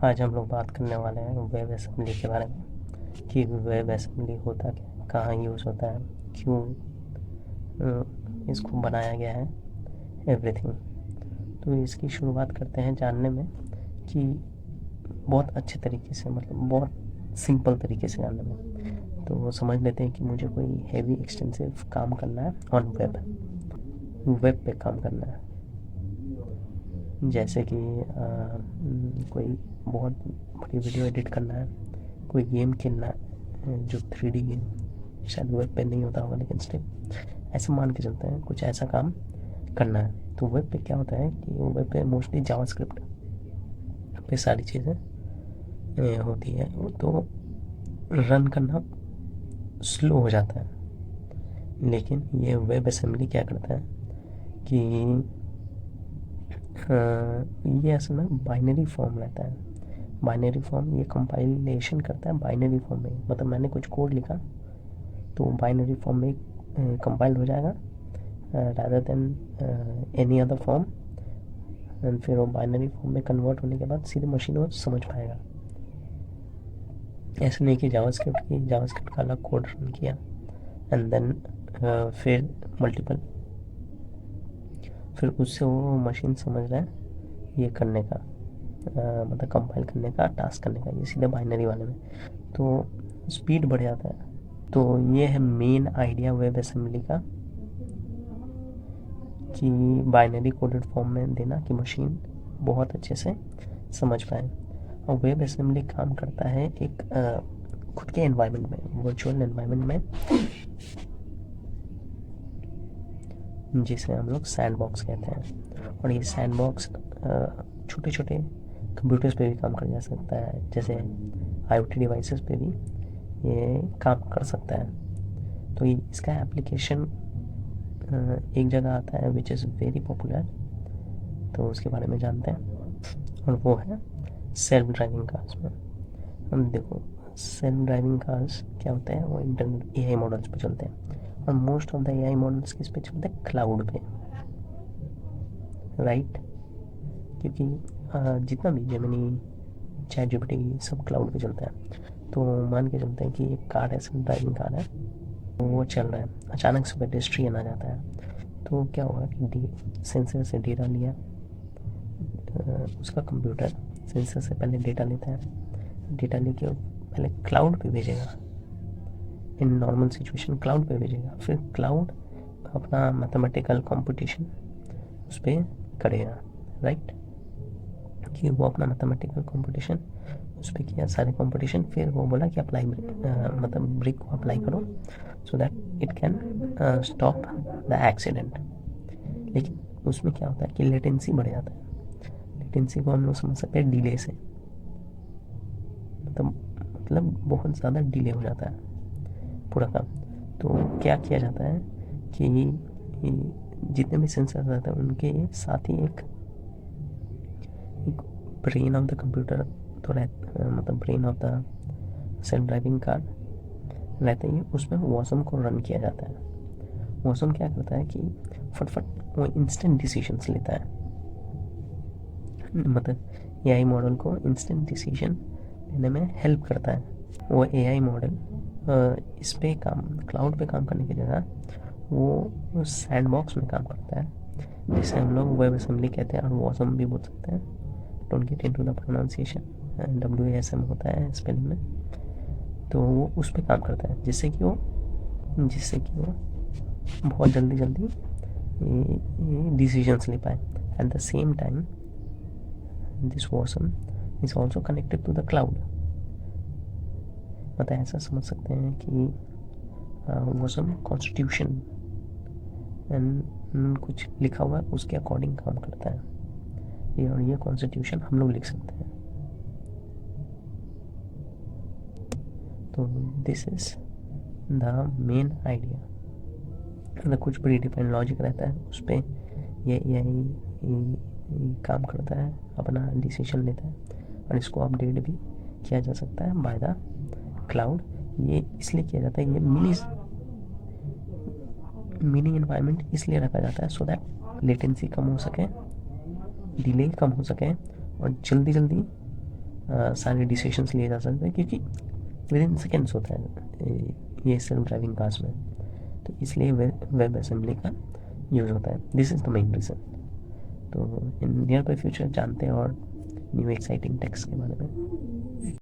आज हम लोग बात करने वाले हैं वेब असेंबली के बारे में कि वेब असेंबली होता क्या है, कहाँ यूज़ होता है, क्यों इसको बनाया गया है, एवरीथिंग। तो इसकी शुरुआत करते हैं जानने में कि बहुत अच्छे तरीके से, मतलब बहुत सिंपल तरीके से जानने में। तो वो समझ लेते हैं कि मुझे कोई हैवी एक्सटेंसिव काम करना है ऑन वेब पे काम करना है। जैसे कि कोई बहुत बड़ी वीडियो एडिट करना है, कोई गेम खेलना है जो 3D गेम, शायद वेब पे नहीं होता होगा लेकिन स्टिल ऐसे मान के चलते हैं कुछ ऐसा काम करना है। तो वेब पे क्या होता है कि वेब पे मोस्टली जावास्क्रिप्ट पे सारी चीज़ें होती है, तो रन करना स्लो हो जाता है। लेकिन ये वेब असेंबली क्या करता है कि ये असल में बाइनरी फॉर्म रहता है। बाइनरी फॉर्म ये कंपाइलेशन करता है बाइनरी फॉर्म में, मतलब मैंने कुछ कोड लिखा तो बाइनरी फॉर्म में कंपाइल हो जाएगा rather than any other form. And फिर वो बाइनरी फॉर्म में कन्वर्ट होने के बाद सीधे मशीन वो समझ पाएगा। ऐसे नहीं कि जावास्क्रिप्ट का अलग कोड रन किया एंड देन फिर मल्टीपल, फिर उससे वो मशीन समझ रहा है ये करने का, मतलब कंपाइल करने का, टास्क करने का। ये सीधे बाइनरी वाले में तो स्पीड बढ़ जाता है। तो ये है मेन आइडिया वेब असेंबली का कि बाइनरी कोडेड फॉर्म में देना कि मशीन बहुत अच्छे से समझ पाए। और वेब असेंबली काम करता है एक खुद के एनवायरनमेंट में, वर्चुअल एनवायरनमेंट में, जिसे हम लोग सैंडबॉक्स कहते हैं। और ये सैंडबॉक्स छोटे छोटे कंप्यूटर्स पे भी काम कर जा सकता है, जैसे IoT डिवाइसेस पे भी ये काम कर सकता है। तो इसका एप्लीकेशन एक जगह आता है विच इज़ वेरी पॉपुलर, तो उसके बारे में जानते हैं, और वो है सेल्फ ड्राइविंग कार्स में। हम देखो, सेल्फ ड्राइविंग कार्स क्या होते हैं, वो इंटरनेट AI मॉडल्स पे चलते हैं, और most of the AI models किस पे चलते हैं, क्लाउड पे, राइट। क्योंकि जितना भी जेमिनी, ChatGPT सब क्लाउड पे चलता है। तो मान के चलते हैं कि एक कार है, सेल्फ ड्राइविंग कार है, तो वो चल रहा है, अचानक से पेडेस्ट्रियन आ जाता है। तो क्या होगा कि सेंसर से डेटा लिया, उसका कंप्यूटर सेंसर से पहले डेटा लेता है, डेटा लेके पहले क्लाउड पे भेजेगा, इन नॉर्मल सिचुएशन क्लाउड पे भेजेगा, फिर क्लाउड अपना मैथमेटिकल कंप्यूटेशन उस पर करेगा, राइट। कि वो अपना मैथमेटिकल कंप्यूटेशन उस पर किया, सारे कंप्यूटेशन, फिर वो बोला कि अप्लाई, मतलब ब्रिक को अप्लाई करो so that it can stop the accident. लेकिन उसमें क्या होता है कि लेटेंसी बढ़ जाता है। लेटेंसी को हम लोग समझ सकते हैं डिले से, मतलब बहुत ज़्यादा डिले हो जाता है पूरा काम। तो क्या किया जाता है कि जितने भी सेंसर रहते हैं उनके साथ ही एक ब्रेन ऑफ द कंप्यूटर तो मतलब brain of the self driving car रहते ही, उसमें वॉसम को रन किया जाता है। वॉसम क्या करता है कि फटफट वो इंस्टेंट डिसीजंस लेता है, मतलब AI मॉडल को इंस्टेंट डिसीजन लेने में हेल्प करता है। वो AI मॉडल इस पे काम, क्लाउड पे काम करने की जगह वो सैंडबॉक्स में काम करता है, जिसे हम लोग वेब असेंबली कहते हैं, और वॉसम भी बोल सकते हैं। Don't get into the pronunciation, WASM होता है स्पेलिंग में। तो वो उस पर काम करता है, जिससे कि वो बहुत जल्दी जल्दी डिसीजंस ले पाए। At the same time this awesome is also connected to the cloud. मतलब ऐसा समझ सकते हैं कि वॉसम कॉन्स्टिट्यूशन एंड कुछ लिखा हुआ है उसके अकॉर्डिंग काम करता है, और ये कॉन्स्टिट्यूशन हम लोग लिख सकते हैं। तो this is the main idea. मतलब कुछ प्री डिफाइंड लॉजिक रहता है, उस पर ये काम करता है, अपना डिसीजन लेता है, और इसको अपडेट भी किया जा सकता है बाय द क्लाउड। ये इसलिए किया जाता है, ये मिनी इन्वायरमेंट इसलिए रखा जाता है सो दैट लेटेंसी कम हो सके, डिले कम हो सके, और जल्दी जल्दी सारे डिसीजंस लिए जा सकते हैं, क्योंकि विद इन सेकेंड्स होता है ये सेल्फ ड्राइविंग कार्स में। तो इसलिए वेब असेंबली का यूज़ होता है। This is the main reason. तो इन नियर बाय फ्यूचर जानते हैं और न्यू एक्साइटिंग टेक्स के बारे में।